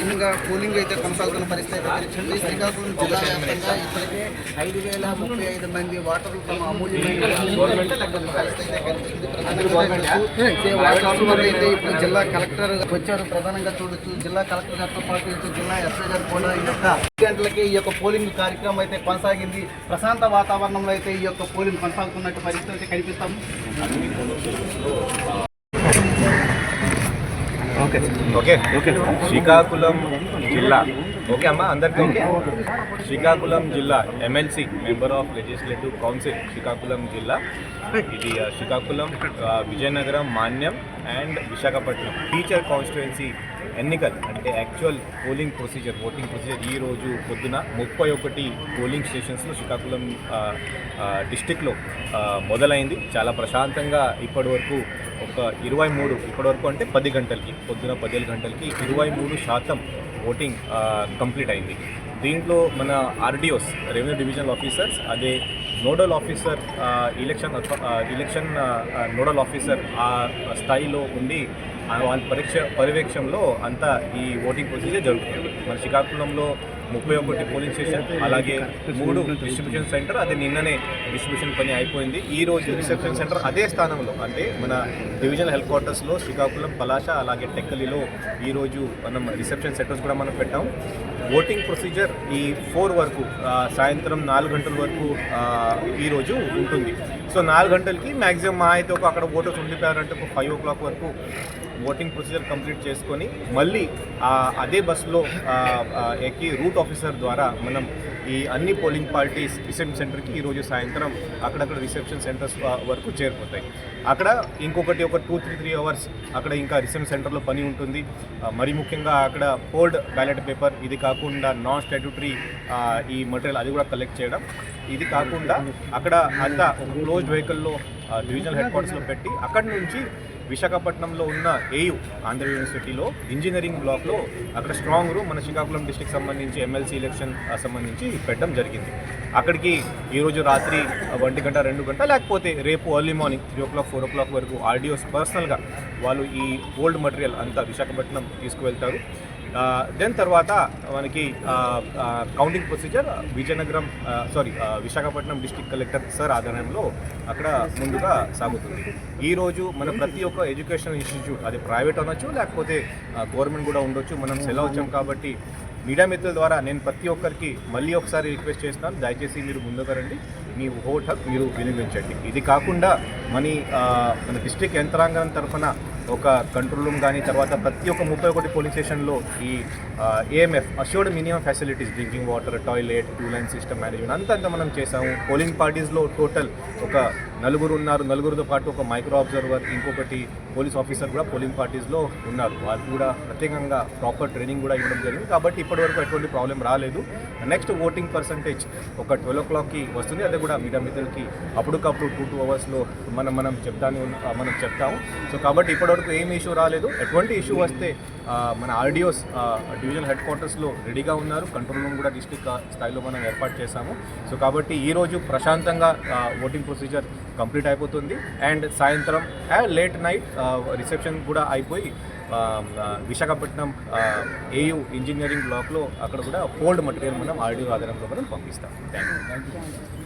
ఎన్నిగా polling అయితే కొనసాగుతున్న పరిస్థితి కనిపించింది. శ్రీకాకుళం జిల్లా వ్యాప్తంగా ఇప్పటికే 5,035 మంది ఓటర్లు తమ అమూల్యమైన పరిస్థితి అయితే కనిపించింది. అయితే ఇప్పుడు జిల్లా కలెక్టర్ వచ్చారు, ప్రధానంగా చూడొచ్చు. జిల్లా కలెక్టర్ గారితో పాటు ఇటు జిల్లా ఎస్ఐ గారు కూడా ఈ యొక్క గంటలకి ఈ యొక్క పోలింగ్ కార్యక్రమం అయితే కొనసాగింది. ప్రశాంత వాతావరణంలో అయితే ఈ యొక్క పోలింగ్ కొనసాగుతున్నట్టు పరిస్థితి అయితే కనిపిస్తాము. ఓకే శ్రీకాకుళం జిల్లా ఓకే అమ్మా అందరికీ ఓకే. శ్రీకాకుళం జిల్లా MLC member of legislative council Srikakulam జిల్లా. ఇది Srikakulam, Vizianagaram, Manyam and Visakhapatnam teacher constituency ఎన్నికలు అంటే actual polling procedure, voting procedure ఈ రోజు పొద్దున 31 పోలింగ్ స్టేషన్స్లో శ్రీకాకుళం డిస్టిక్లో మొదలైంది. చాలా ప్రశాంతంగా ఇప్పటివరకు ఒక 23 ఇప్పటివరకు అంటే 10 గంటలకి పొద్దున 10 గంటలకి 23% ఓటింగ్ కంప్లీట్ అయింది. దీంట్లో మన ఆర్డిఓస్ రెవెన్యూ డివిజనల్ ఆఫీసర్స్, అదే nodal officer election nodal officer ఆ స్థాయిలో ఉండి వాళ్ళ పర్యవేక్షణలో అంతా ఈ ఓటింగ్ ప్రొసీజర్ జరుగుతుంది. మన శ్రీకాకుళంలో 31 పోలింగ్ స్టేషన్, అలాగే 3 డిస్ట్రిబ్యూషన్ సెంటర్, అదే నిన్ననే డిస్ట్రిబ్యూషన్ పని అయిపోయింది. ఈ రోజు రిసెప్షన్ సెంటర్ అదే స్థానంలో అంటే మన డివిజనల్ హెడ్ క్వార్టర్స్లో శ్రీకాకుళం, పలాస, అలాగే టెక్కలిలో ఈరోజు మనం రిసెప్షన్ సెంటర్స్ కూడా మనం పెట్టాం. ఓటింగ్ ప్రొసీజర్ ఈ 4 వరకు సాయంత్రం 4 గంటల వరకు ఈరోజు ఉంటుంది. సో 4 గంటలకి మ్యాక్సిమం మా అయితే అక్కడ ఓటర్స్ ఉండిపోయారంటే ఒక 5 o'clock వరకు ఓటింగ్ ప్రొసీజర్ కంప్లీట్ చేసుకొని మళ్ళీ అదే బస్సులో ఎక్కి రూట్ ఆఫీసర్ ద్వారా మనం ఈ అన్ని పోలింగ్ పార్టీస్ రిసెప్షన్ సెంటర్కి ఈరోజు సాయంత్రం అక్కడక్కడ రిసెప్షన్ సెంటర్స్ వరకు చేరిపోతాయి. అక్కడ ఇంకొకటి ఒక 2-3 అవర్స్ అక్కడ ఇంకా రిసెప్షన్ సెంటర్లో పని ఉంటుంది. మరి ముఖ్యంగా అక్కడ పోల్డ్ బ్యాలెట్ పేపర్, ఇది కాకుండా నాన్ స్టాట్యూటరీ ఈ మెటీరియల్ అది కూడా కలెక్ట్ చేయడం, ఇది కాకుండా అక్కడ అంతా ఒక క్లోజ్డ్ వెహికల్లో డివిజనల్ హెడ్ క్వార్టర్స్లో పెట్టి అక్కడి నుంచి విశాఖపట్నంలో ఉన్న ఏయు ఆంధ్ర యూనివర్సిటీలో ఇంజనీరింగ్ బ్లాక్లో అక్కడ స్ట్రాంగ్ రూమ్ మన శ్రీకాకుళం డిస్ట్రిక్ట్ సంబంధించి ఎమ్మెల్సీ ఎలక్షన్ సంబంధించి పెట్టడం జరిగింది. అక్కడికి ఈరోజు రాత్రి 1 గంట 2 గంట లేకపోతే రేపు ఎర్లీ మార్నింగ్ 3 o'clock 4 o'clock వరకు ఆర్డిఓస్ పర్సనల్గా వాళ్ళు ఈ ఓల్డ్ మెటీరియల్ అంతా విశాఖపట్నం తీసుకువెళ్తారు. దెన్ తర్వాత మనకి counting procedure Visakhapatnam district collector sir ఆధ్వర్యంలో అక్కడ ముందుగా సాగుతుంది. ఈరోజు మన ప్రతి ఒక్క ఎడ్యుకేషనల్ ఇన్స్టిట్యూట్, అది ప్రైవేట్ అనొచ్చు లేకపోతే గవర్నమెంట్ కూడా ఉండొచ్చు, మనం సెలవు వచ్చాం కాబట్టి మీడియా మిత్రుల ద్వారా నేను ప్రతి ఒక్కరికి మళ్ళీ ఒకసారి రిక్వెస్ట్ చేస్తున్నాను, దయచేసి మీరు ముందుగా రండి, మీ ఓట్ హక్కు మీరు వినియోగించండి. ఇది కాకుండా మన డిస్ట్రిక్ట్ యంత్రాంగం తరఫున ఒక కంట్రోల్ రూమ్ కానీ, తర్వాత ప్రతి ఒక్క 31 పోలింగ్ స్టేషన్లో ఈ AMF assured minimum facilities, drinking water, toilet, 2-line system management అంతా మనం చేసాము. పోలింగ్ పార్టీస్లో టోటల్ ఒక 4 ఉన్నారు. 4తో పాటు ఒక మైక్రో అబ్జర్వర్, ఇంకొకటి పోలీస్ ఆఫీసర్ కూడా పోలింగ్ పార్టీస్లో ఉన్నారు. వాళ్ళు కూడా ప్రత్యేకంగా ప్రాపర్ ట్రైనింగ్ కూడా ఇవ్వడం జరిగింది. కాబట్టి ఇప్పటివరకు ఎటువంటి ప్రాబ్లం రాలేదు. నెక్స్ట్ ఓటింగ్ పర్సంటేజ్ ఒక 12 o'clockకి వస్తుంది. అదే కూడా మీడియా మిత్రులకి అప్పటికప్పుడు 2 అవర్స్లో మనం చెప్తాము. సో కాబట్టి ఇప్పటివరకు ఏం ఇష్యూ రాలేదు. ఎటువంటి ఇష్యూ వస్తే మన ఆర్డిఓస్ డివిజనల్ హెడ్ క్వార్టర్స్లో రెడీగా ఉన్నారు. కంట్రోల్ రూమ్ కూడా డిస్ట్రిక్ట్ స్థాయిలో మనం ఏర్పాటు చేశాము. సో కాబట్టి ఈరోజు ప్రశాంతంగా ఓటింగ్ ప్రొసీజర్ కంప్లీట్ అయిపోతుంది. అండ్ సాయంత్రం లేట్ నైట్ రిసెప్షన్ కూడా అయిపోయి విశాఖపట్నం ఏయు ఇంజనీరింగ్ బ్లాక్లో అక్కడ కూడా పోల్డ్ మెటీరియల్ మనం ఆర్డిఓ ఆధారంలో మనం పంపిస్తాం. Thank you.